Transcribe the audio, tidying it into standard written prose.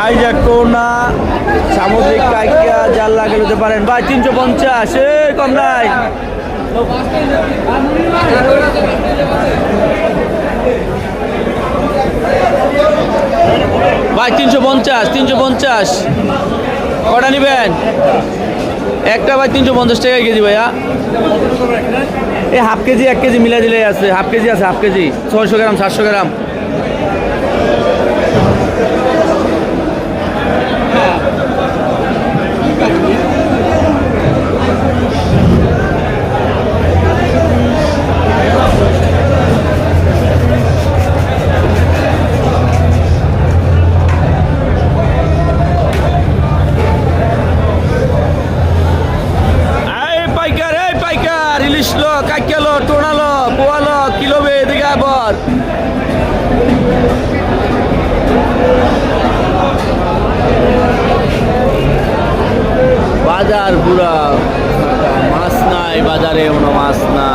Isaac কোনা সামুদ্রিক কাইকিয়া জাল লাগে নিতে পারেন ভাই 350 কম নাই ভাই 350 কটা নিবেন একটা ভাই 350 টাকা কেজি ভাইয়া এই হাফ কেজি 1 কেজি মিলাই দিলে আছে হাফ কেজি আছে হাফ কেজি 600 গ্রাম 700 গ্রাম কাইকালো টোনালো পোয়ালো কিলোবে এদিকে আবার বাজার পুরা মাছ নাই বাজারে কোনো মাছ নাই